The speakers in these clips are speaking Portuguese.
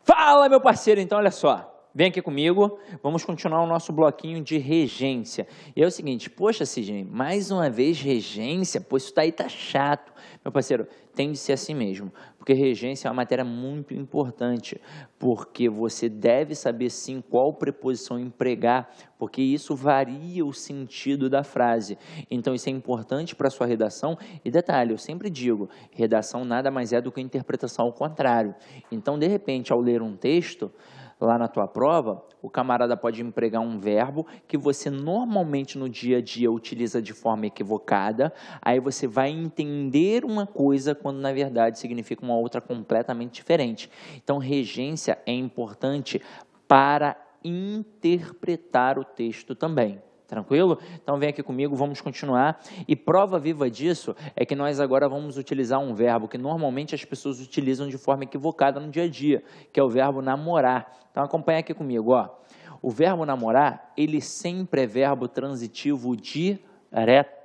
Fala, meu parceiro! Então, olha só, vem aqui comigo, vamos continuar o nosso bloquinho de regência. E é o seguinte, poxa, Sidney, mais uma vez regência? Pô, isso daí tá chato. Meu parceiro, tem de ser assim mesmo, porque regência é uma matéria muito importante, porque você deve saber sim qual preposição empregar, porque isso varia o sentido da frase. Então, isso é importante para a sua redação. E detalhe, eu sempre digo, redação nada mais é do que interpretação ao contrário. Então, de repente, ao ler um texto, lá na tua prova, o camarada pode empregar um verbo que você normalmente no dia a dia utiliza de forma equivocada, aí você vai entender uma coisa quando na verdade significa uma outra completamente diferente. Então, regência é importante para interpretar o texto também. Tranquilo? Então vem aqui comigo, vamos continuar. E prova viva disso é que nós agora vamos utilizar um verbo que normalmente as pessoas utilizam de forma equivocada no dia a dia, que é o verbo namorar. Então acompanha aqui comigo, ó. O verbo namorar, ele sempre é verbo transitivo direto.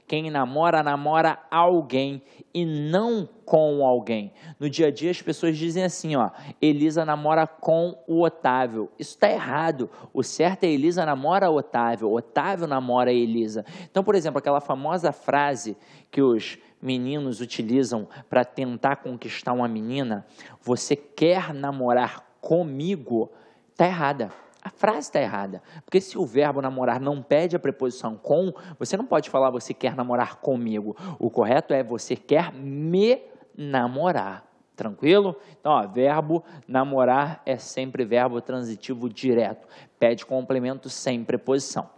Quem namora, namora alguém e não com alguém. No dia a dia as pessoas dizem assim, ó, Elisa namora com o Otávio. Isso está errado. O certo é Elisa namora Otávio, Otávio namora Elisa. Então, por exemplo, aquela famosa frase que os meninos utilizam para tentar conquistar uma menina, você quer namorar comigo, está errada. A frase está errada, porque se o verbo namorar não pede a preposição com, você não pode falar você quer namorar comigo. O correto é você quer me namorar. Tranquilo? Então, ó, verbo namorar é sempre verbo transitivo direto. Pede complemento sem preposição.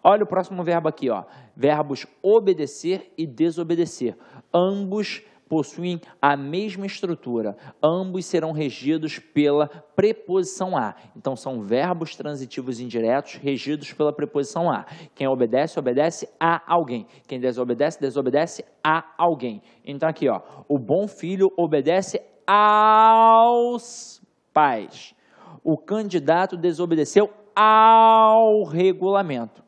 Olha o próximo verbo aqui, ó. Verbos obedecer e desobedecer. Ambos possuem a mesma estrutura. Ambos serão regidos pela preposição a. Então, são verbos transitivos indiretos regidos pela preposição a. Quem obedece, obedece a alguém. Quem desobedece, desobedece a alguém. Então, aqui, ó, o bom filho obedece aos pais. O candidato desobedeceu ao regulamento.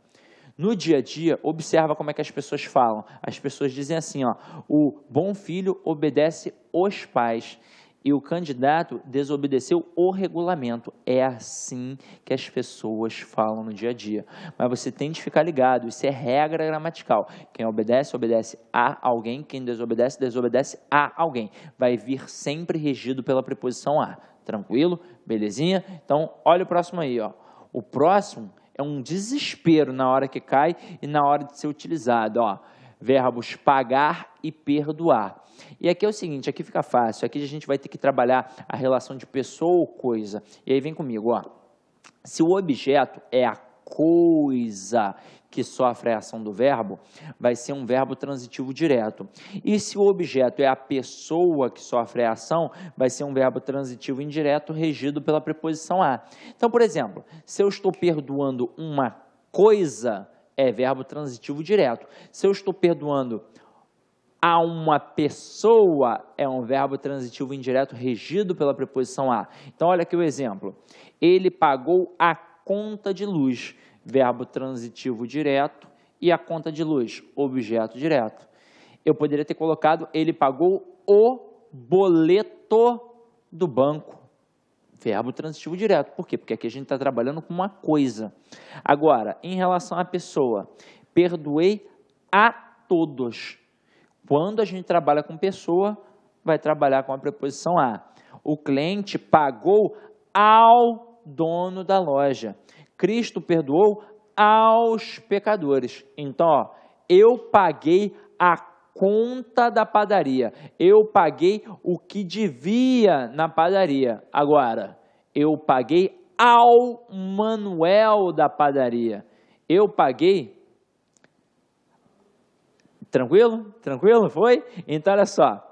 No dia a dia, observa como é que as pessoas falam. As pessoas dizem assim, ó, o bom filho obedece os pais e o candidato desobedeceu o regulamento. É assim que as pessoas falam no dia a dia. Mas você tem de ficar ligado, isso é regra gramatical. Quem obedece, obedece a alguém. Quem desobedece, desobedece a alguém. Vai vir sempre regido pela preposição a. Tranquilo? Belezinha? Então, olha o próximo aí, ó. O próximo é um desespero na hora que cai e na hora de ser utilizado, ó. Verbos pagar e perdoar. E aqui é o seguinte, aqui fica fácil, aqui a gente vai ter que trabalhar a relação de pessoa ou coisa. E aí vem comigo, ó. Se o objeto é a coisa que sofre a ação do verbo, vai ser um verbo transitivo direto. E se o objeto é a pessoa que sofre a ação, vai ser um verbo transitivo indireto regido pela preposição a. Então, por exemplo, se eu estou perdoando uma coisa, é verbo transitivo direto. Se eu estou perdoando a uma pessoa, é um verbo transitivo indireto regido pela preposição a. Então, olha aqui o exemplo. Ele pagou a conta de luz, verbo transitivo direto, e a conta de luz, objeto direto. Eu poderia ter colocado, ele pagou o boleto do banco, verbo transitivo direto. Por quê? Porque aqui a gente está trabalhando com uma coisa. Agora, em relação à pessoa, perdoei a todos. Quando a gente trabalha com pessoa, vai trabalhar com a preposição a. O cliente pagou ao dono da loja. Cristo perdoou aos pecadores. Então, ó, eu paguei a conta da padaria. Eu paguei o que devia na padaria. Agora, eu paguei ao Manuel da padaria. Eu paguei. Tranquilo? Tranquilo? Foi? Então, olha só.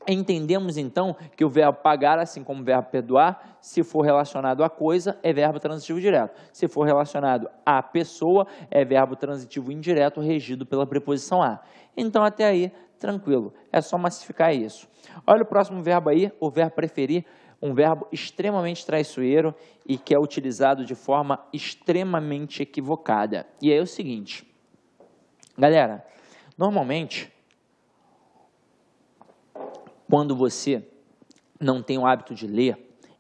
Entendemos, então, que o verbo pagar, assim como o verbo perdoar, se for relacionado a coisa, é verbo transitivo direto. Se for relacionado a pessoa, é verbo transitivo indireto regido pela preposição a. Então, até aí, tranquilo. É só massificar isso. Olha o próximo verbo aí, o verbo preferir, um verbo extremamente traiçoeiro e que é utilizado de forma extremamente equivocada. E aí é o seguinte, galera, normalmente, quando você não tem o hábito de ler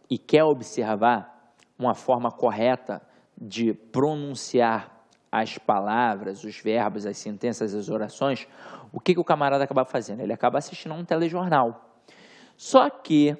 e quer observar uma forma correta de pronunciar as palavras, os verbos, as sentenças, as orações, o que o camarada acaba fazendo? Ele acaba assistindo a um telejornal. Só que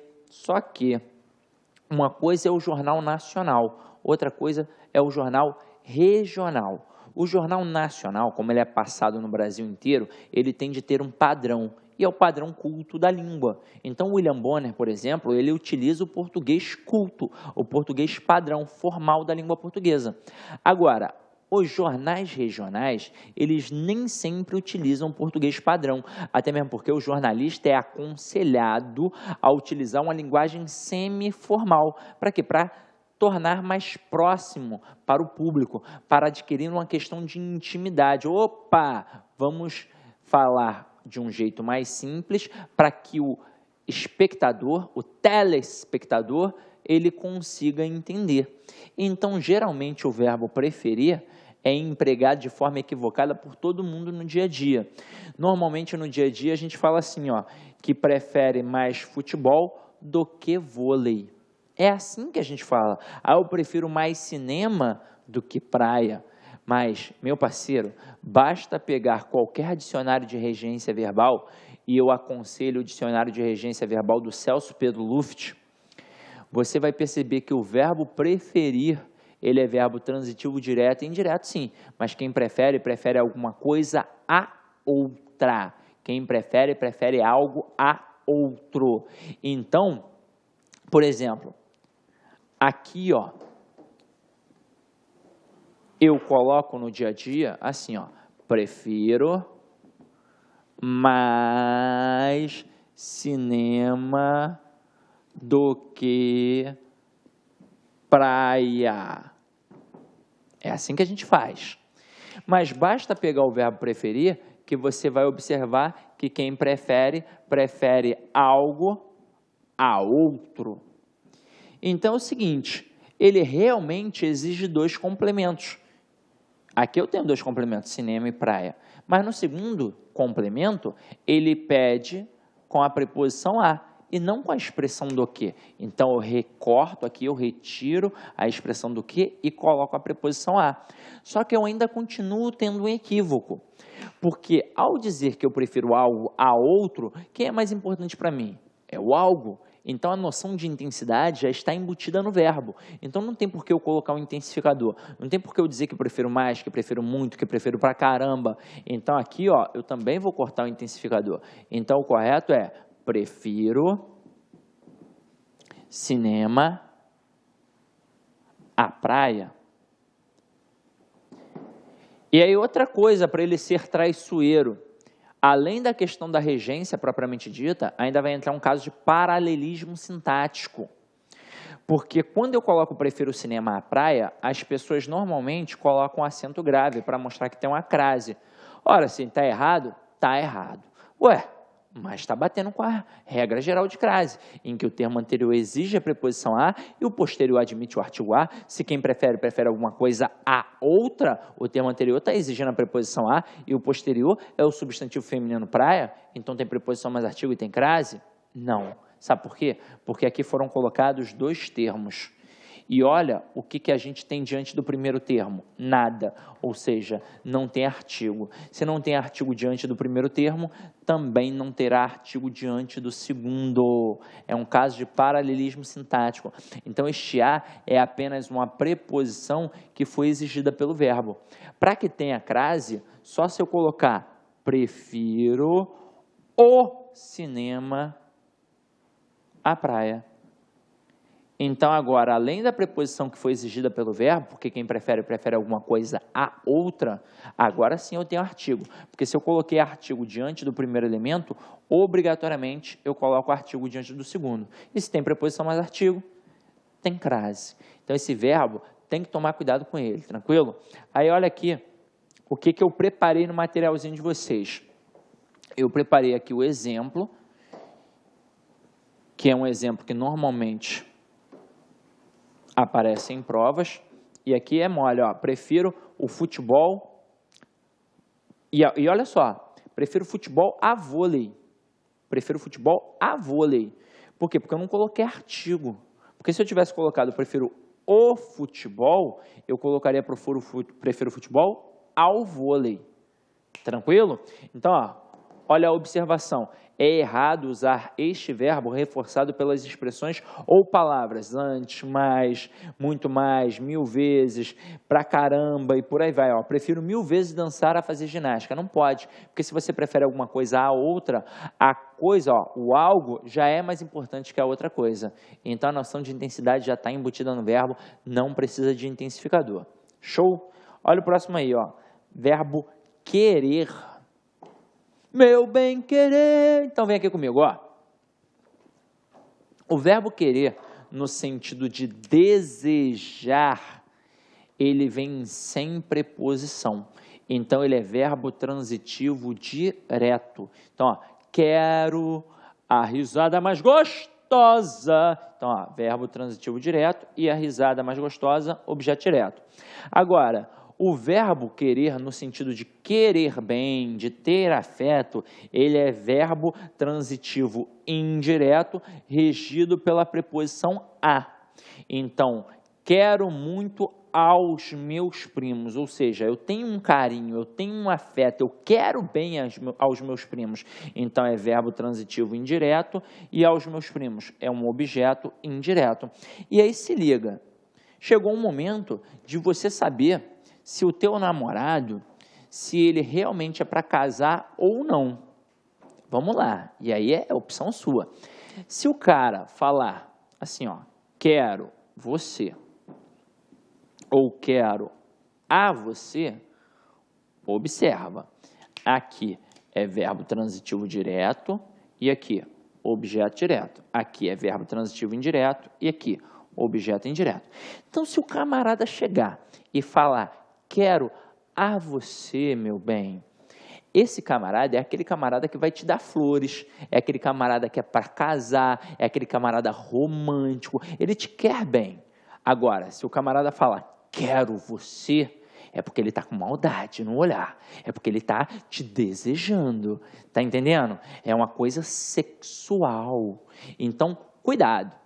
uma coisa é o jornal nacional, outra coisa é o jornal regional. O jornal nacional, como ele é passado no Brasil inteiro, ele tem de ter um padrão, e é o padrão culto da língua. Então, o William Bonner, por exemplo, ele utiliza o português culto, o português padrão, formal da língua portuguesa. Agora, os jornais regionais, eles nem sempre utilizam o português padrão, até mesmo porque o jornalista é aconselhado a utilizar uma linguagem semi-formal. Para quê? Para tornar mais próximo para o público, para adquirir uma questão de intimidade. Opa, vamos falar de um jeito mais simples para que o espectador, o telespectador, ele consiga entender. Então, geralmente, o verbo preferir é empregado de forma equivocada por todo mundo no dia a dia. Normalmente, no dia a dia, a gente fala assim, ó, que prefere mais futebol do que vôlei. É assim que a gente fala. Ah, eu prefiro mais cinema do que praia. Mas, meu parceiro, basta pegar qualquer dicionário de regência verbal, e eu aconselho o dicionário de regência verbal do Celso Pedro Luft, você vai perceber que o verbo preferir, ele é verbo transitivo direto e indireto, sim. Mas quem prefere, prefere alguma coisa a outra. Quem prefere, prefere algo a outro. Então, por exemplo, aqui, ó, eu coloco no dia a dia assim, ó, prefiro mais cinema do que praia. É assim que a gente faz. Mas basta pegar o verbo preferir que você vai observar que quem prefere, prefere algo a outro. Então é o seguinte, ele realmente exige dois complementos. Aqui eu tenho dois complementos, cinema e praia. Mas no segundo complemento, ele pede com a preposição a e não com a expressão do que. Então, eu recorto aqui, eu retiro a expressão do que e coloco a preposição a. Só que eu ainda continuo tendo um equívoco. Porque ao dizer que eu prefiro algo a outro, quem é mais importante para mim? É o algo. Então, a noção de intensidade já está embutida no verbo. Então, não tem por que eu colocar um intensificador. Não tem por que eu dizer que eu prefiro mais, que eu prefiro muito, que eu prefiro pra caramba. Então, aqui, ó, eu também vou cortar o intensificador. Então, o correto é prefiro cinema à praia. E aí, outra coisa para ele ser traiçoeiro. Além da questão da regência propriamente dita, ainda vai entrar um caso de paralelismo sintático. Porque quando eu coloco prefiro cinema à praia, as pessoas normalmente colocam acento grave para mostrar que tem uma crase. Ora, se está errado, está errado. Ué, mas está batendo com a regra geral de crase, em que o termo anterior exige a preposição a e o posterior admite o artigo a. Se quem prefere, prefere alguma coisa a outra, o termo anterior está exigindo a preposição a e o posterior é o substantivo feminino praia, então tem preposição mais artigo e tem crase? Não. Sabe por quê? Porque aqui foram colocados dois termos. E olha o que a gente tem diante do primeiro termo, nada, ou seja, não tem artigo. Se não tem artigo diante do primeiro termo, também não terá artigo diante do segundo. É um caso de paralelismo sintático. Então, este a é apenas uma preposição que foi exigida pelo verbo. Para que tenha crase, só se eu colocar prefiro o cinema à praia. Então, agora, além da preposição que foi exigida pelo verbo, porque quem prefere, prefere alguma coisa a outra, agora sim eu tenho artigo. Porque se eu coloquei artigo diante do primeiro elemento, obrigatoriamente eu coloco artigo diante do segundo. E se tem preposição mais artigo, tem crase. Então, esse verbo tem que tomar cuidado com ele, tranquilo? Aí, olha aqui o que eu preparei no materialzinho de vocês. Eu preparei aqui o exemplo, que é um exemplo que normalmente aparece em provas, e aqui é mole, ó, prefiro o futebol, e olha só, prefiro futebol a vôlei, prefiro futebol a vôlei, Por quê? Porque eu não coloquei artigo. Porque se eu tivesse colocado, eu prefiro o futebol, eu colocaria prefiro futebol ao vôlei. Tranquilo? Então, ó, olha a observação. É errado usar este verbo reforçado pelas expressões ou palavras antes, mais, muito mais, mil vezes, pra caramba e por aí vai. Ó. Prefiro 1000 vezes dançar a fazer ginástica. Não pode, porque se você prefere alguma coisa à outra, a coisa, ó, o algo já é mais importante que a outra coisa. Então a noção de intensidade já está embutida no verbo, não precisa de intensificador. Show? Olha o próximo aí, ó. Verbo querer. Meu bem querer. Então vem aqui comigo, ó. O verbo querer, no sentido de desejar, ele vem sem preposição. Então ele é verbo transitivo direto. Então, ó, quero a risada mais gostosa. Então, ó, verbo transitivo direto e a risada mais gostosa, objeto direto. Agora, o verbo querer, no sentido de querer bem, de ter afeto, ele é verbo transitivo indireto, regido pela preposição a. Então, quero muito aos meus primos, ou seja, eu tenho um carinho, eu tenho um afeto, eu quero bem aos meus primos. Então, é verbo transitivo indireto e aos meus primos é um objeto indireto. E aí se liga, chegou um momento de você saber se o teu namorado, se ele realmente é para casar ou não. Vamos lá, e aí é opção sua. Se o cara falar assim, ó, quero você, ou quero a você, observa, aqui é verbo transitivo direto e aqui objeto direto. Aqui é verbo transitivo indireto e aqui objeto indireto. Então, se o camarada chegar e falar quero a você, meu bem, esse camarada é aquele camarada que vai te dar flores, é aquele camarada que é para casar, é aquele camarada romântico, ele te quer bem. Agora, se o camarada falar quero você, é porque ele está com maldade no olhar, é porque ele está te desejando, tá entendendo? É uma coisa sexual. Então, cuidado.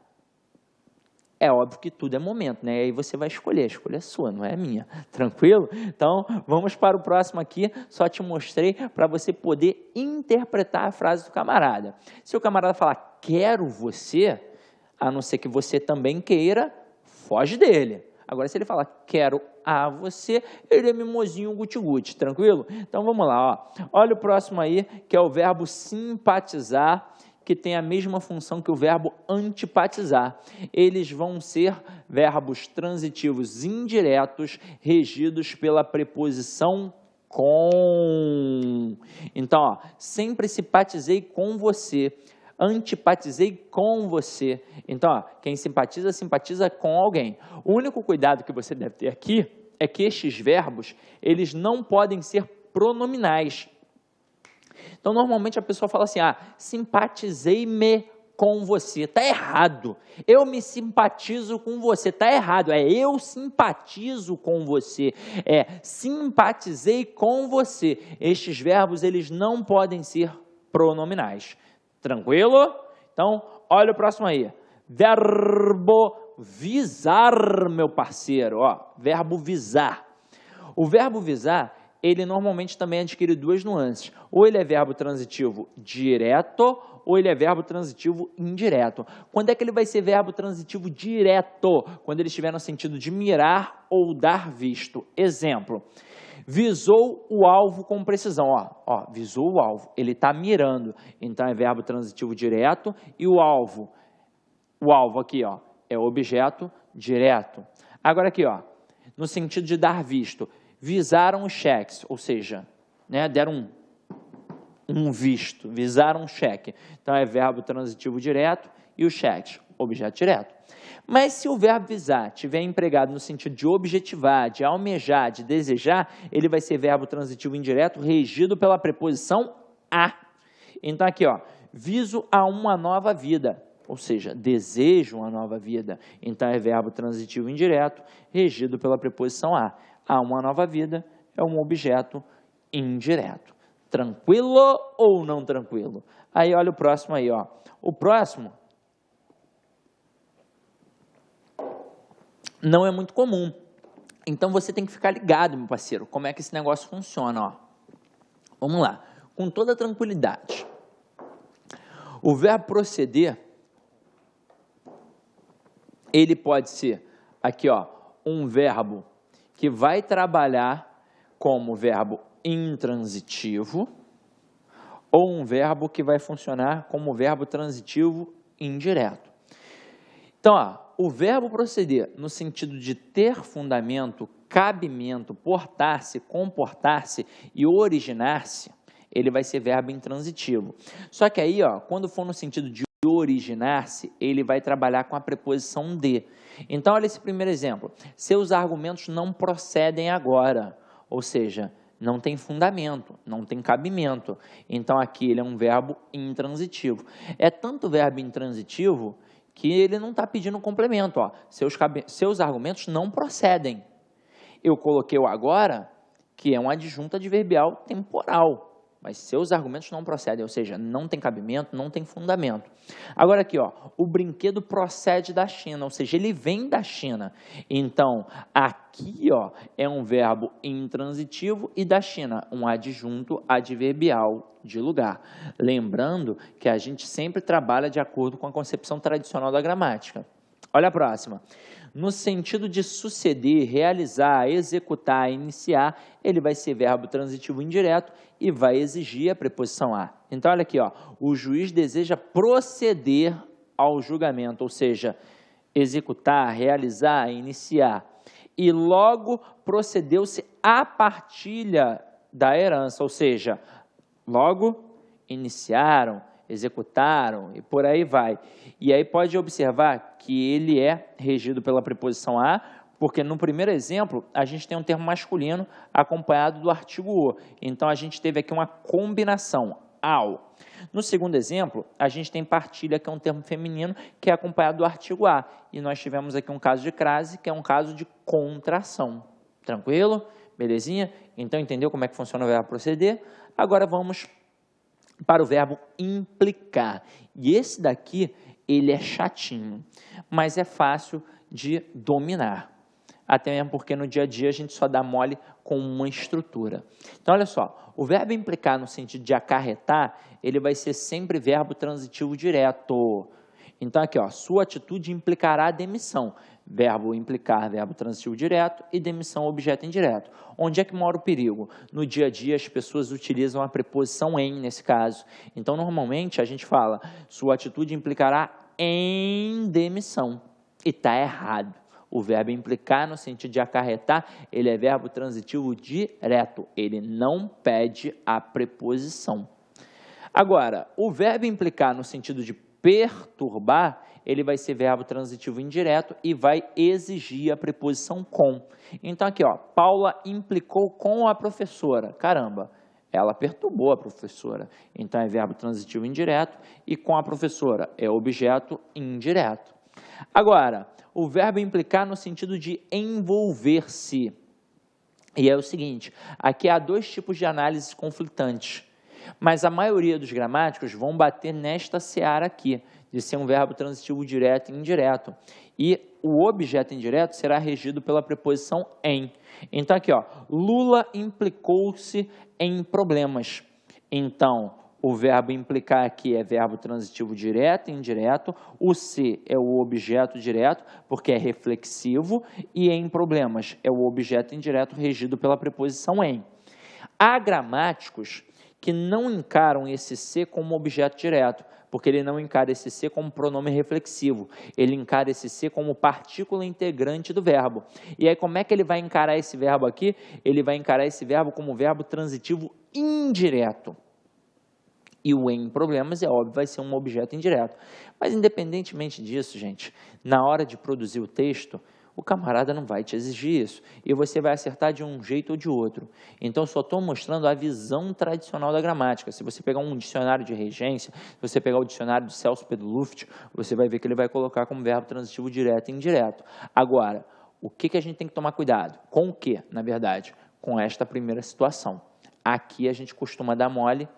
É óbvio que tudo é momento, né? Aí você vai escolher, a escolha é sua, não é minha. Tranquilo? Então, vamos para o próximo aqui. Só te mostrei para você poder interpretar a frase do camarada. Se o camarada falar, quero você, a não ser que você também queira, foge dele. Agora, se ele falar, quero a você, ele é mimosinho guti-guti, tranquilo? Então, vamos lá, ó. Olha o próximo aí, que é o verbo simpatizar, que tem a mesma função que o verbo antipatizar. Eles vão ser verbos transitivos indiretos, regidos pela preposição com. Então, ó, sempre simpatizei com você, antipatizei com você. Então, ó, quem simpatiza, simpatiza com alguém. O único cuidado que você deve ter aqui é que estes verbos, eles não podem ser pronominais. Então, normalmente a pessoa fala assim, simpatizei-me com você. Está errado. Eu me simpatizo com você. Está errado. É eu simpatizo com você. É simpatizei com você. Estes verbos, eles não podem ser pronominais. Tranquilo? Então, olha o próximo aí. Verbo visar, meu parceiro. Ó, verbo visar. O verbo visar, ele normalmente também adquire duas nuances. Ou ele é verbo transitivo direto, ou ele é verbo transitivo indireto. Quando é que ele vai ser verbo transitivo direto? Quando ele estiver no sentido de mirar ou dar visto. Exemplo, visou o alvo com precisão. Ó, visou o alvo, ele está mirando. Então, é verbo transitivo direto e o alvo aqui, ó, é objeto direto. Agora aqui, ó, no sentido de dar visto, visaram os cheques, ou seja, né, deram um visto, visaram um cheque. Então, é verbo transitivo direto e o cheque, objeto direto. Mas se o verbo visar estiver empregado no sentido de objetivar, de almejar, de desejar, ele vai ser verbo transitivo indireto regido pela preposição a. Então, aqui, ó, viso a uma nova vida, ou seja, desejo uma nova vida. Então, é verbo transitivo indireto regido pela preposição a. A uma nova vida é um objeto indireto. Tranquilo ou não tranquilo? Aí, olha o próximo aí, ó. O próximo não é muito comum. Então, você tem que ficar ligado, meu parceiro, como é que esse negócio funciona, ó. Vamos lá, com toda tranquilidade. O verbo proceder, ele pode ser, aqui, ó, um verbo que vai trabalhar como verbo intransitivo ou um verbo que vai funcionar como verbo transitivo indireto. Então, ó, o verbo proceder, no sentido de ter fundamento, cabimento, portar-se, comportar-se e originar-se, ele vai ser verbo intransitivo. Só que aí, ó, quando for no sentido de originar-se, ele vai trabalhar com a preposição de. Então, olha esse primeiro exemplo. Seus argumentos não procedem agora, ou seja, não tem fundamento, não tem cabimento. Então, aqui ele é um verbo intransitivo. É tanto verbo intransitivo que ele não está pedindo complemento. Ó. Seus argumentos não procedem. Eu coloquei o agora, que é um adjunto adverbial temporal. Mas seus argumentos não procedem, ou seja, não tem cabimento, não tem fundamento. Agora aqui, ó, o brinquedo procede da China, ou seja, ele vem da China. Então, aqui, ó, é um verbo intransitivo e da China, um adjunto adverbial de lugar. Lembrando que a gente sempre trabalha de acordo com a concepção tradicional da gramática. Olha a próxima. No sentido de suceder, realizar, executar, iniciar, ele vai ser verbo transitivo indireto e vai exigir a preposição a. Então, olha aqui, ó, o juiz deseja proceder ao julgamento, ou seja, executar, realizar, iniciar. E logo procedeu-se à partilha da herança, ou seja, logo iniciaram, executaram e por aí vai. E aí pode observar que ele é regido pela preposição a, porque no primeiro exemplo a gente tem um termo masculino acompanhado do artigo o. Então a gente teve aqui uma combinação, ao. No segundo exemplo, a gente tem partilha, que é um termo feminino, que é acompanhado do artigo a. E nós tivemos aqui um caso de crase, que é um caso de contração. Tranquilo? Belezinha? Então entendeu como é que funciona o verbo proceder? Agora vamos para o verbo implicar. E esse daqui, ele é chatinho, mas é fácil de dominar. Até mesmo porque no dia a dia a gente só dá mole com uma estrutura. Então, olha só, o verbo implicar no sentido de acarretar, ele vai ser sempre verbo transitivo direto. Então, aqui, ó, sua atitude implicará demissão. Verbo implicar, verbo transitivo direto e demissão, objeto indireto. Onde é que mora o perigo? No dia a dia, as pessoas utilizam a preposição em, nesse caso. Então, normalmente, a gente fala, sua atitude implicará em demissão. E está errado. O verbo implicar, no sentido de acarretar, ele é verbo transitivo direto. Ele não pede a preposição. Agora, o verbo implicar, no sentido de perturbar, ele vai ser verbo transitivo indireto e vai exigir a preposição com. Então, aqui, ó, Paula implicou com a professora. Caramba, ela perturbou a professora. Então, é verbo transitivo indireto e com a professora é objeto indireto. Agora, o verbo implicar no sentido de envolver-se. E é o seguinte, aqui há dois tipos de análises conflitantes. Mas a maioria dos gramáticos vão bater nesta seara aqui, de ser um verbo transitivo direto e indireto. E o objeto indireto será regido pela preposição em. Então, aqui, ó, Lula implicou-se em problemas. Então, o verbo implicar aqui é verbo transitivo direto e indireto. O se é o objeto direto, porque é reflexivo. E em problemas é o objeto indireto regido pela preposição em. Há gramáticos que não encaram esse se como objeto direto, porque ele não encara esse se como pronome reflexivo, ele encara esse se como partícula integrante do verbo. E aí como é que ele vai encarar esse verbo aqui? Ele vai encarar esse verbo como verbo transitivo indireto. E o em problemas, é óbvio, vai ser um objeto indireto. Mas independentemente disso, gente, na hora de produzir o texto, o camarada não vai te exigir isso. E você vai acertar de um jeito ou de outro. Então, só estou mostrando a visão tradicional da gramática. Se você pegar um dicionário de regência, se você pegar o dicionário de Celso Pedro Luft, você vai ver que ele vai colocar como verbo transitivo direto e indireto. Agora, o que a gente tem que tomar cuidado? Com o que, na verdade? Com esta primeira situação. Aqui a gente costuma dar mole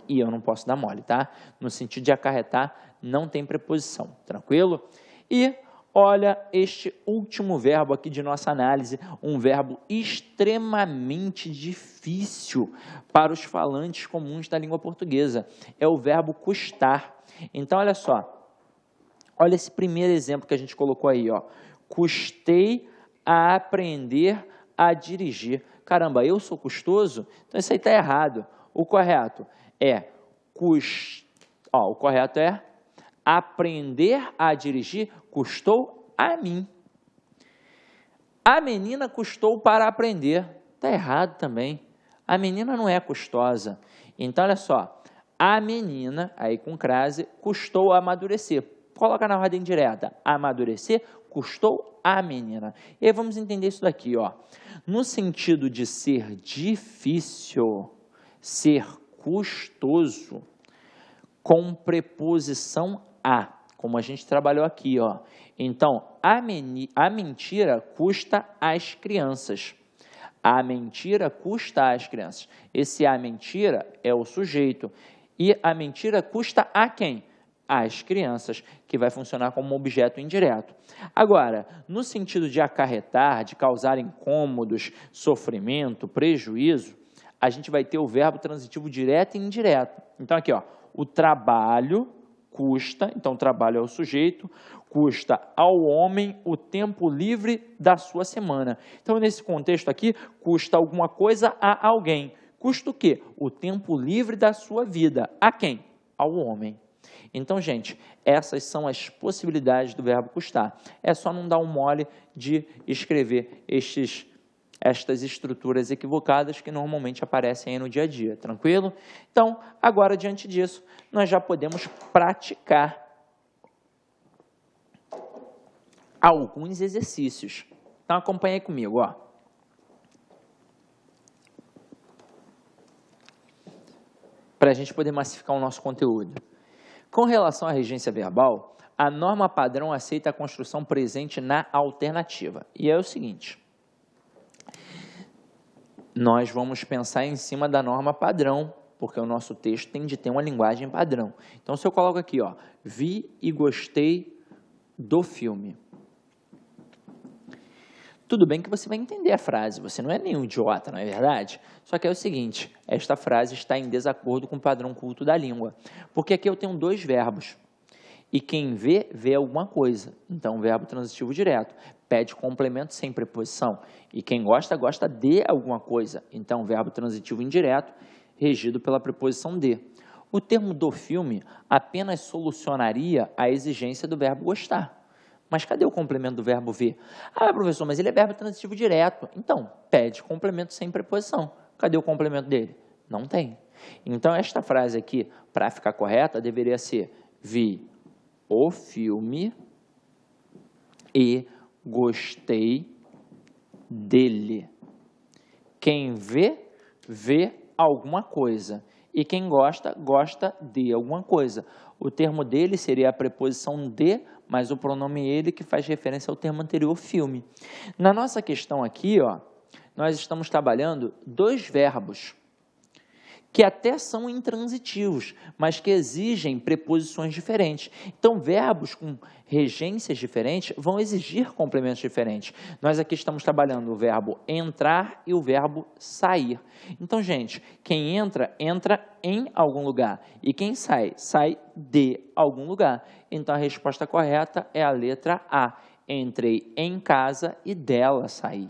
e eu não posso dar mole, tá? No sentido de acarretar, não tem preposição, tranquilo? E Olha este último verbo aqui de nossa análise, um verbo extremamente difícil para os falantes comuns da língua portuguesa. É o verbo custar. Então, olha só. Olha esse primeiro exemplo que a gente colocou aí, ó. Custei a aprender a dirigir. Caramba, eu sou custoso? Então, isso aí está errado. O correto é aprender a dirigir custou a mim. A menina custou para aprender. Está errado também. A menina não é custosa. Então, olha só. A menina, aí com crase, custou a amadurecer. Coloca na ordem direta. Amadurecer custou a menina. E aí vamos entender isso daqui, ó. No sentido de ser difícil, ser custoso, com preposição a, como a gente trabalhou aqui, ó. Então, a mentira custa às crianças. A mentira custa às crianças. Esse a mentira é o sujeito. E a mentira custa a quem? Às crianças, que vai funcionar como objeto indireto. Agora, no sentido de acarretar, de causar incômodos, sofrimento, prejuízo, a gente vai ter o verbo transitivo direto e indireto. Então, aqui, ó, o trabalho custa, então o trabalho é o sujeito, custa ao homem o tempo livre da sua semana. Então, nesse contexto aqui, custa alguma coisa a alguém. Custa o quê? O tempo livre da sua vida. A quem? Ao homem. Então, gente, essas são as possibilidades do verbo custar. É só não dar um mole de escrever estas estruturas equivocadas que normalmente aparecem aí no dia a dia, tranquilo? Então, agora, diante disso, nós já podemos praticar alguns exercícios. Então, acompanhe aí comigo, ó. Para a gente poder massificar o nosso conteúdo. Com relação à regência verbal, a norma padrão aceita a construção presente na alternativa. E é o seguinte, nós vamos pensar em cima da norma padrão, porque o nosso texto tem de ter uma linguagem padrão. Então, se eu coloco aqui, ó, vi e gostei do filme. Tudo bem que você vai entender a frase, você não é nenhum idiota, não é verdade? Só que é o seguinte, esta frase está em desacordo com o padrão culto da língua. Porque aqui eu tenho dois verbos. E quem vê, vê alguma coisa. Então, verbo transitivo direto. Pede complemento sem preposição. E quem gosta, gosta de alguma coisa. Então, verbo transitivo indireto, regido pela preposição de. O termo do filme apenas solucionaria a exigência do verbo gostar. Mas cadê o complemento do verbo ver? Ah, professor, mas ele é verbo transitivo direto. Então, pede complemento sem preposição. Cadê o complemento dele? Não tem. Então, esta frase aqui, para ficar correta, deveria ser vi o filme e gostei dele. Quem vê, vê alguma coisa. E quem gosta, gosta de alguma coisa. O termo dele seria a preposição de, mas o pronome ele que faz referência ao termo anterior, filme. Na nossa questão aqui, ó, nós estamos trabalhando dois verbos que até são intransitivos, mas que exigem preposições diferentes. Então, verbos com regências diferentes vão exigir complementos diferentes. Nós aqui estamos trabalhando o verbo entrar e o verbo sair. Então, gente, quem entra, entra em algum lugar. E quem sai, sai de algum lugar. Então, a resposta correta é a letra A. Entrei em casa e dela saí.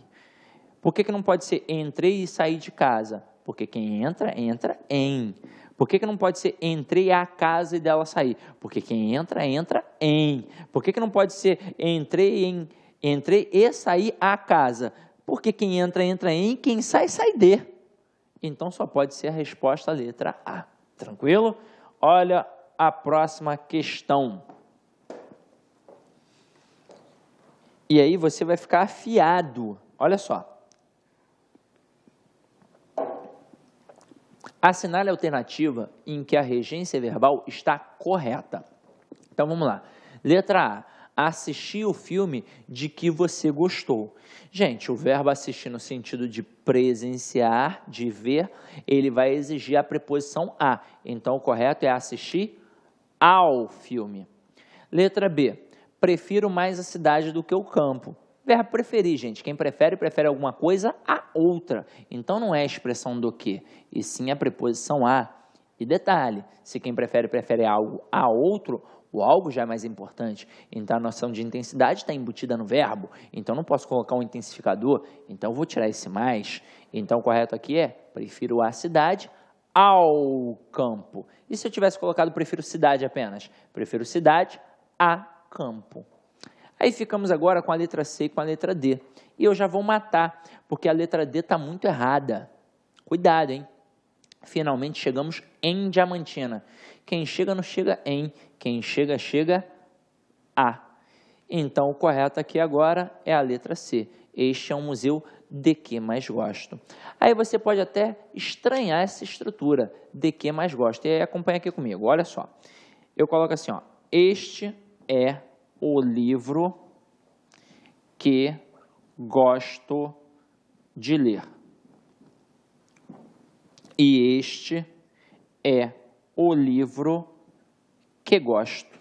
Por que não pode ser entrei e saí de casa? Porque quem entra, entra em. Por que não pode ser entrei à casa e dela sair? Porque quem entra, entra em. Por que não pode ser entrei e saí à casa? Porque quem entra, entra em, quem sai, sai de. Então, só pode ser a resposta a letra A. Tranquilo? Olha a próxima questão. E aí você vai ficar afiado. Olha só. Assinale a alternativa em que a regência verbal está correta. Então, vamos lá. Letra A. Assistir o filme de que você gostou. Gente, o verbo assistir no sentido de presenciar, de ver, ele vai exigir a preposição a. Então, o correto é assistir ao filme. Letra B. prefiro mais a cidade do que o campo. Verbo preferir, gente. Quem prefere, prefere alguma coisa a outra. Então, não é a expressão do que, e sim a preposição a. E detalhe, se quem prefere, prefere algo a outro, o algo já é mais importante. Então, a noção de intensidade está embutida no verbo. Então, não posso colocar um intensificador. Então, eu vou tirar esse mais. Então, o correto aqui é, prefiro a cidade ao campo. E se eu tivesse colocado prefiro cidade apenas? Prefiro cidade a campo. Aí ficamos agora com a letra C e com a letra D. E eu já vou matar, porque a letra D está muito errada. Cuidado, hein? Finalmente chegamos em Diamantina. Quem chega não chega em, quem chega, chega a. Então, o correto aqui agora é a letra C. Este é um museu de que mais gosto. Aí você pode até estranhar essa estrutura, de que mais gosto. E aí acompanha aqui comigo, olha só. Eu coloco assim, ó, este é o livro que gosto de ler. E este é o livro que gosto.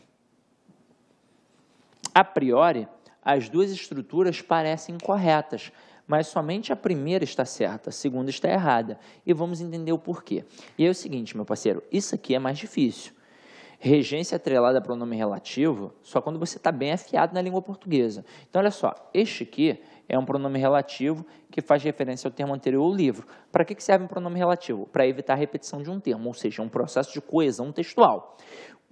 A priori, as duas estruturas parecem corretas, mas somente a primeira está certa, a segunda está errada. E vamos entender o porquê. E é o seguinte, meu parceiro, isso aqui é mais difícil. Regência atrelada a pronome relativo só quando você está bem afiado na língua portuguesa. Então, olha só, este aqui é um pronome relativo que faz referência ao termo anterior ao livro. Para que serve um pronome relativo? Para evitar a repetição de um termo, ou seja, um processo de coesão textual.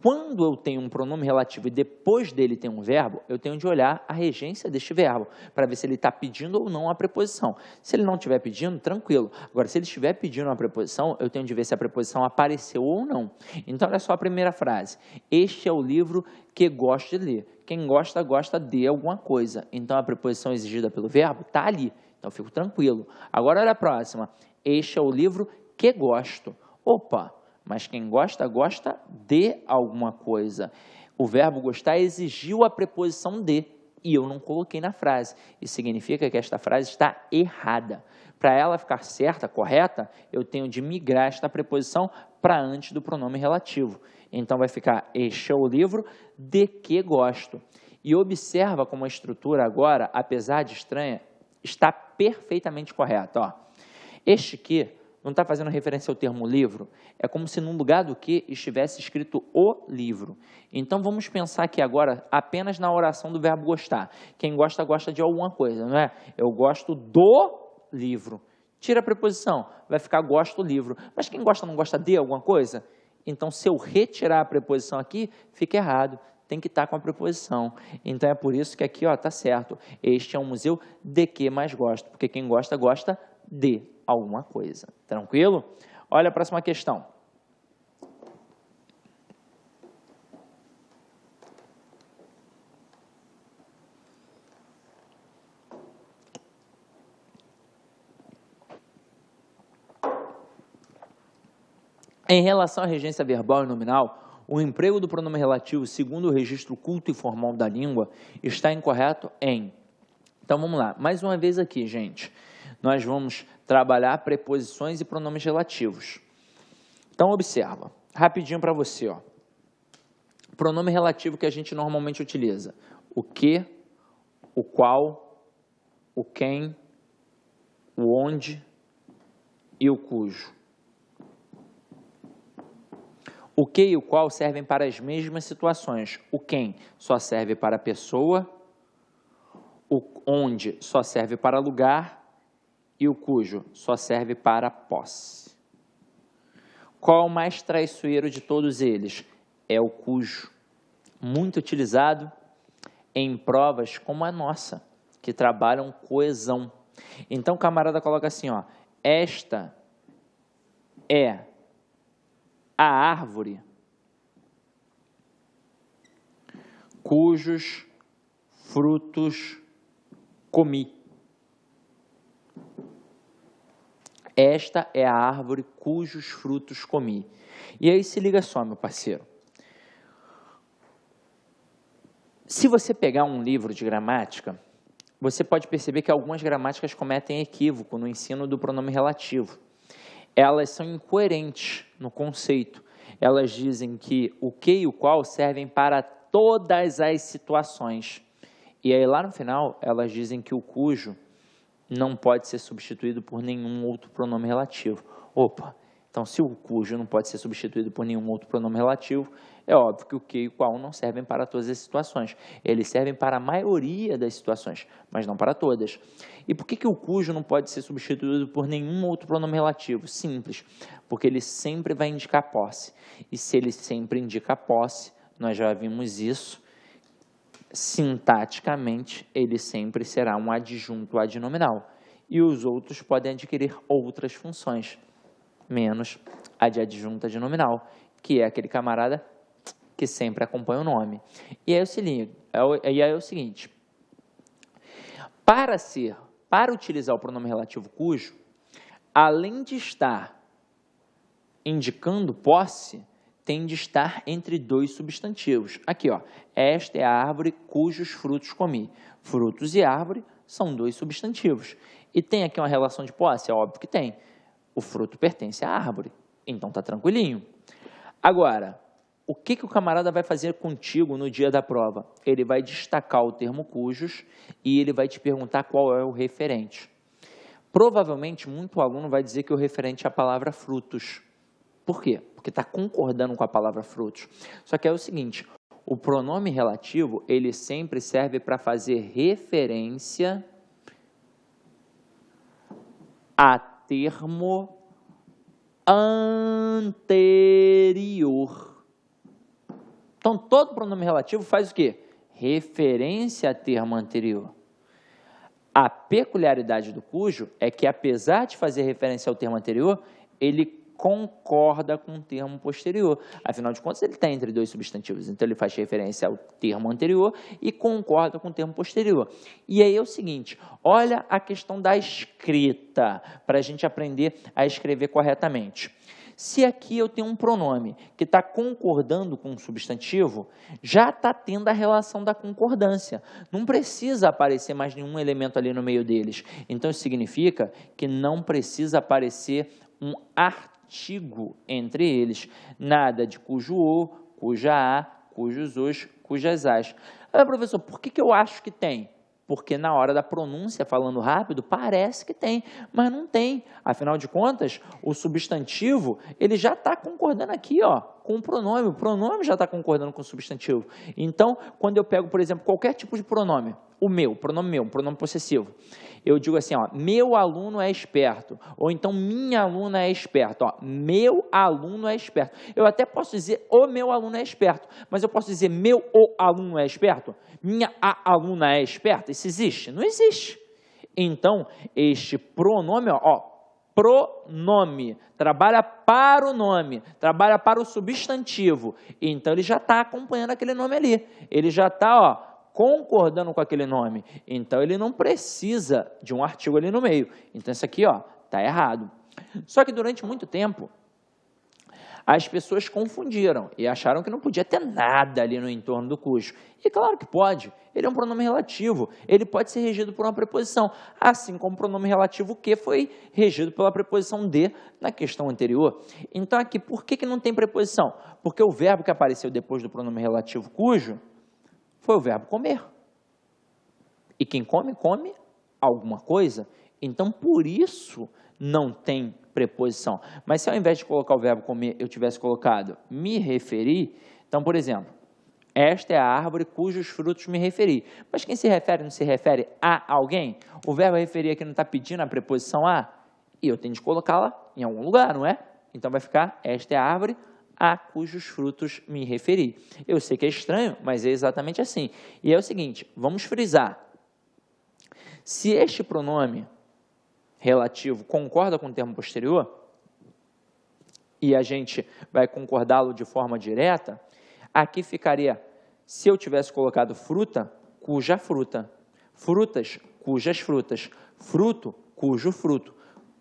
Quando eu tenho um pronome relativo e depois dele tem um verbo, eu tenho de olhar a regência deste verbo, para ver se ele está pedindo ou não a preposição. Se ele não estiver pedindo, tranquilo. Agora, se ele estiver pedindo uma preposição, eu tenho de ver se a preposição apareceu ou não. Então, olha só a primeira frase. Este é o livro que gosto de ler. Quem gosta, gosta de alguma coisa. Então, a preposição exigida pelo verbo está ali. Então, eu fico tranquilo. Agora, olha a próxima. Este é o livro que gosto. Opa! Mas quem gosta, gosta de alguma coisa. O verbo gostar exigiu a preposição de, e eu não coloquei na frase. Isso significa que esta frase está errada. Para ela ficar certa, correta, eu tenho de migrar esta preposição para antes do pronome relativo. Então, vai ficar, este é o livro de que gosto. E observa como a estrutura agora, apesar de estranha, está perfeitamente correta. Ó. Este que não está fazendo referência ao termo livro, é como se no lugar do que estivesse escrito o livro. Então, vamos pensar aqui agora apenas na oração do verbo gostar. Quem gosta, gosta de alguma coisa, não é? Eu gosto do livro. Tira a preposição, vai ficar gosto do livro. Mas quem gosta, não gosta de alguma coisa? Então, se eu retirar a preposição aqui, fica errado. Tem que estar com a preposição. Então, é por isso que aqui está certo. Este é um museu de que mais gosto, porque quem gosta, gosta de alguma coisa. Tranquilo? Olha a próxima questão. Em relação à regência verbal e nominal, o emprego do pronome relativo, segundo o registro culto e formal da língua, está incorreto em... Então, vamos lá. Mais uma vez aqui, gente. Nós vamos trabalhar preposições e pronomes relativos. Então, observa. Rapidinho para você. Ó. Pronome relativo que a gente normalmente utiliza. O que, o qual, o quem, o onde e o cujo. O que e o qual servem para as mesmas situações. O quem só serve para a pessoa, o onde só serve para lugar e o cujo só serve para posse. Qual é o mais traiçoeiro de todos eles? É o cujo, muito utilizado em provas como a nossa, que trabalham coesão. Então, o camarada coloca assim, ó, esta é a árvore cujos frutos comi. Esta é a árvore cujos frutos comi. E aí se liga só, meu parceiro. Se você pegar um livro de gramática, você pode perceber que algumas gramáticas cometem equívoco no ensino do pronome relativo. Elas são incoerentes no conceito. Elas dizem que o que e o qual servem para todas as situações. E aí lá no final, elas dizem que o cujo não pode ser substituído por nenhum outro pronome relativo. Opa, então se o cujo não pode ser substituído por nenhum outro pronome relativo, é óbvio que o que e o qual não servem para todas as situações. Eles servem para a maioria das situações, mas não para todas. E por que o cujo não pode ser substituído por nenhum outro pronome relativo? Simples, porque ele sempre vai indicar posse. E se ele sempre indica posse, nós já vimos isso, sintaticamente, ele sempre será um adjunto adnominal. E os outros podem adquirir outras funções, menos a de adjunto adnominal, que é aquele camarada que sempre acompanha o nome. E aí é o seguinte, para utilizar o pronome relativo cujo, além de estar indicando posse, tem de estar entre dois substantivos. Aqui, ó, esta é a árvore cujos frutos comi. Frutos e árvore são dois substantivos. E tem aqui uma relação de posse? É óbvio que tem. O fruto pertence à árvore, então tá tranquilinho. Agora, o que o camarada vai fazer contigo no dia da prova? Ele vai destacar o termo cujos e ele vai te perguntar qual é o referente. Provavelmente, muito aluno vai dizer que o referente é a palavra frutos. Por quê? Porque está concordando com a palavra frutos. Só que é o seguinte, o pronome relativo, ele sempre serve para fazer referência a termo anterior. Então, todo pronome relativo faz o quê? Referência a termo anterior. A peculiaridade do cujo é que, apesar de fazer referência ao termo anterior, ele concorda com o termo posterior. Afinal de contas, ele está entre dois substantivos. Então, ele faz referência ao termo anterior e concorda com o termo posterior. E aí é o seguinte, olha a questão da escrita, para a gente aprender a escrever corretamente. Se aqui eu tenho um pronome que está concordando com um substantivo, já está tendo a relação da concordância. Não precisa aparecer mais nenhum elemento ali no meio deles. Então, isso significa que não precisa aparecer um artigo entre eles. Nada de cujo o, cuja a, cujos os, cujas as. Ah, professor, por que eu acho que tem? Porque na hora da pronúncia, falando rápido, parece que tem, mas não tem. Afinal de contas, o substantivo, ele já está concordando aqui, ó, com o pronome já está concordando com o substantivo. Então, quando eu pego, por exemplo, qualquer tipo de pronome, um pronome possessivo, eu digo assim, ó, meu aluno é esperto, ou então minha aluna é esperta, ó, meu aluno é esperto. Eu até posso dizer o meu aluno é esperto, mas eu posso dizer meu o aluno é esperto? Minha a aluna é esperta? Isso existe? Não existe. Então, este pronome, ó, pronome, trabalha para o nome, trabalha para o substantivo. Então, ele já está acompanhando aquele nome ali. Ele já está, ó, concordando com aquele nome. Então, ele não precisa de um artigo ali no meio. Então, isso aqui, ó, está errado. Só que durante muito tempo, as pessoas confundiram e acharam que não podia ter nada ali no entorno do cujo. E claro que pode, ele é um pronome relativo, ele pode ser regido por uma preposição, assim como o pronome relativo que foi regido pela preposição de na questão anterior. Então aqui, por que não tem preposição? Porque o verbo que apareceu depois do pronome relativo cujo foi o verbo comer. E quem come, come alguma coisa. Então, por isso, não tem preposição. Mas se ao invés de colocar o verbo comer, eu tivesse colocado me referir, então, por exemplo, esta é a árvore cujos frutos me referi. Mas quem se refere não se refere a alguém? O verbo referir aqui não está pedindo a preposição a? E eu tenho de colocá-la em algum lugar, não é? Então, vai ficar esta é a árvore a cujos frutos me referi. Eu sei que é estranho, mas é exatamente assim. E é o seguinte, vamos frisar. Se este pronome relativo concorda com o termo posterior, e a gente vai concordá-lo de forma direta, aqui ficaria, se eu tivesse colocado fruta, cuja fruta, frutas, cujas frutas, fruto, cujo fruto,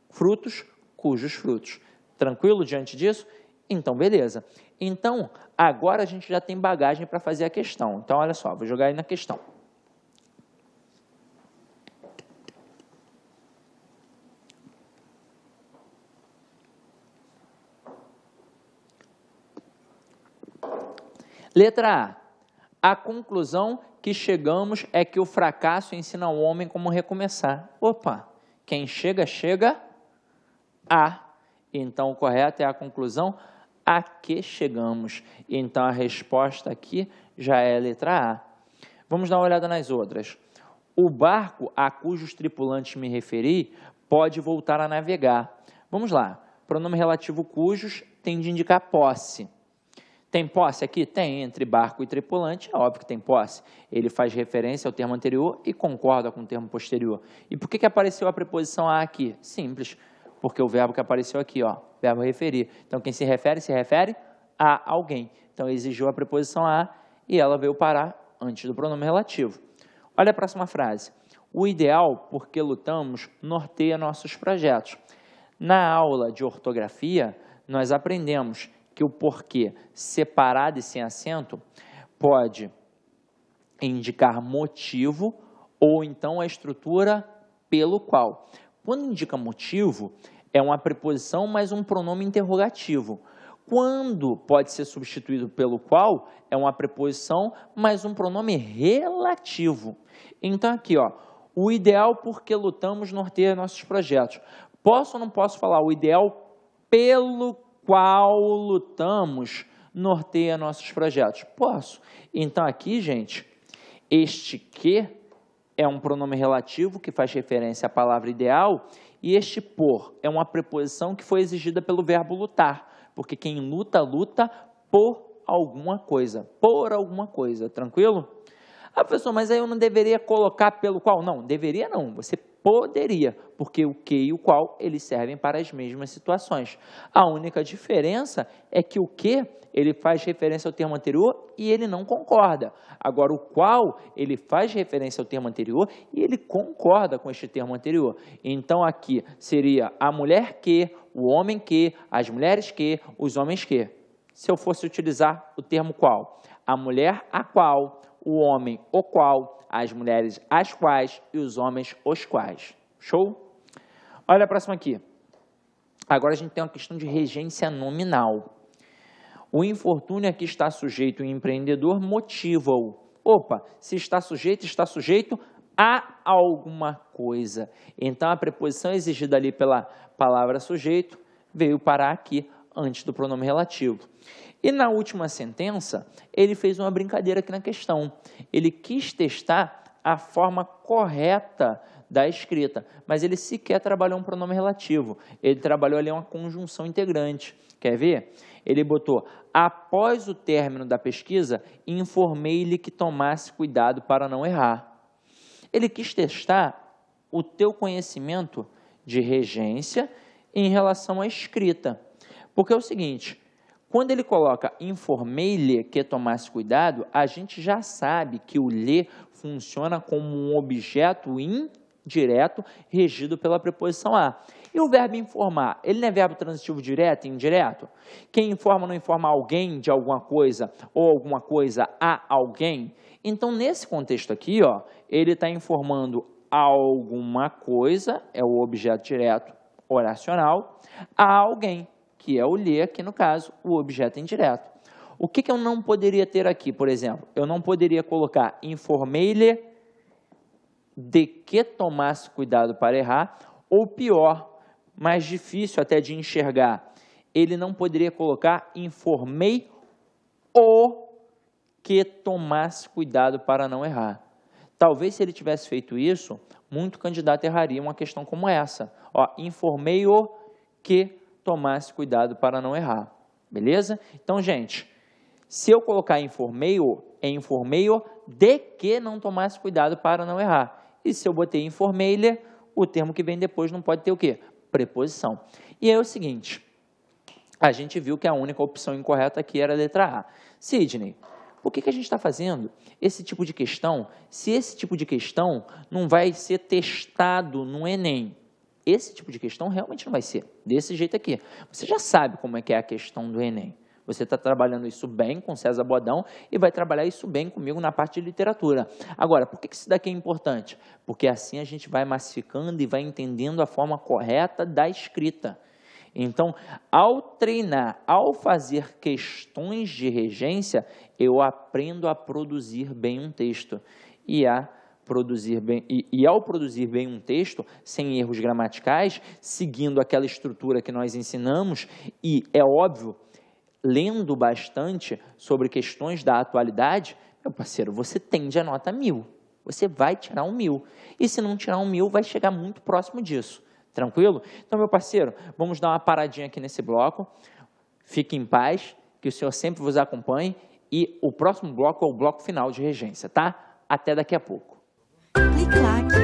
frutos, cujos frutos. Tranquilo diante disso? Então, beleza. Então, agora a gente já tem bagagem para fazer a questão. Então, olha só, vou jogar aí na questão. Letra A. A conclusão que chegamos é que o fracasso ensina ao homem como recomeçar. Opa, quem chega, chega a. Então, o correto é a conclusão a que chegamos. Então, a resposta aqui já é a letra A. Vamos dar uma olhada nas outras. O barco a cujos tripulantes me referi pode voltar a navegar. Vamos lá. Pronome relativo cujos tem de indicar posse. Tem posse aqui? Tem. Entre barco e tripulante, é óbvio que tem posse. Ele faz referência ao termo anterior e concorda com o termo posterior. E por que apareceu a preposição a aqui? Simples. Porque o verbo que apareceu aqui, ó, verbo referir. Então, quem se refere a alguém. Então, exigiu a preposição a e ela veio parar antes do pronome relativo. Olha a próxima frase. O ideal por que lutamos norteia nossos projetos. Na aula de ortografia, nós aprendemos que o porquê separado e sem acento pode indicar motivo ou então a estrutura pelo qual. Quando indica motivo, é uma preposição mais um pronome interrogativo. Quando pode ser substituído pelo qual, é uma preposição mais um pronome relativo. Então, aqui, ó, o ideal por que lutamos norteia nossos projetos. Posso ou não posso falar o ideal pelo qual lutamos norteia nossos projetos? Posso. Então, aqui, gente, este que é um pronome relativo que faz referência à palavra ideal e este por é uma preposição que foi exigida pelo verbo lutar, porque quem luta, luta por alguma coisa, tranquilo? Ah, professor, mas aí eu não deveria colocar pelo qual? Não, deveria não, você poderia, porque o que e o qual, eles servem para as mesmas situações. A única diferença é que o que, ele faz referência ao termo anterior e ele não concorda. Agora, o qual, ele faz referência ao termo anterior e ele concorda com este termo anterior. Então, aqui seria a mulher que, o homem que, as mulheres que, os homens que. Se eu fosse utilizar o termo qual, a mulher a qual, o homem o qual, as mulheres as quais e os homens os quais. Show? Olha a próxima aqui. Agora a gente tem uma questão de regência nominal. O infortúnio a que está sujeito o empreendedor motiva-o. Opa, se está sujeito a alguma coisa. Então, a preposição exigida ali pela palavra sujeito veio parar aqui antes do pronome relativo. E na última sentença, ele fez uma brincadeira aqui na questão. Ele quis testar a forma correta da escrita, mas ele sequer trabalhou um pronome relativo. Ele trabalhou ali uma conjunção integrante. Quer ver? Ele botou, após o término da pesquisa, informei-lhe que tomasse cuidado para não errar. Ele quis testar o teu conhecimento de regência em relação à escrita. Porque é o seguinte, quando ele coloca informei-lhe que tomasse cuidado, a gente já sabe que o lhe funciona como um objeto indireto regido pela preposição a. E o verbo informar, ele não é verbo transitivo direto e indireto? Quem informa não informa alguém de alguma coisa ou alguma coisa a alguém? Então, nesse contexto aqui, ó, ele está informando alguma coisa, é o objeto direto oracional, a alguém, que é o lhe, aqui no caso, o objeto indireto. O que eu não poderia ter aqui, por exemplo? Eu não poderia colocar informei-lhe de que tomasse cuidado para errar, ou pior, mais difícil até de enxergar, ele não poderia colocar informei o que tomasse cuidado para não errar. Talvez se ele tivesse feito isso, muito candidato erraria uma questão como essa. Ó, informei o que tomasse cuidado para não errar. Beleza? Então, gente, se eu colocar informei-o, é informei-o de que não tomasse cuidado para não errar. E se eu botei informei-lhe, o termo que vem depois não pode ter o quê? Preposição. E aí é o seguinte, a gente viu que a única opção incorreta aqui era a letra A. Sidney, por que a gente está fazendo esse tipo de questão, se esse tipo de questão não vai ser testado no Enem? Esse tipo de questão realmente não vai ser desse jeito aqui. Você já sabe como é que é a questão do Enem. Você está trabalhando isso bem com César Bodão e vai trabalhar isso bem comigo na parte de literatura. Agora, por que isso daqui é importante? Porque assim a gente vai massificando e vai entendendo a forma correta da escrita. Então, ao treinar, ao fazer questões de regência, eu aprendo a produzir bem um texto. E ao produzir bem um texto, sem erros gramaticais, seguindo aquela estrutura que nós ensinamos, e, é óbvio, lendo bastante sobre questões da atualidade, meu parceiro, você tende a nota 1000. Você vai tirar um 1000. E se não tirar um 1000, vai chegar muito próximo disso. Tranquilo? Então, meu parceiro, vamos dar uma paradinha aqui nesse bloco. Fique em paz, que o Senhor sempre vos acompanhe. E o próximo bloco é o bloco final de regência, tá? Até daqui a pouco. Clique-Claque.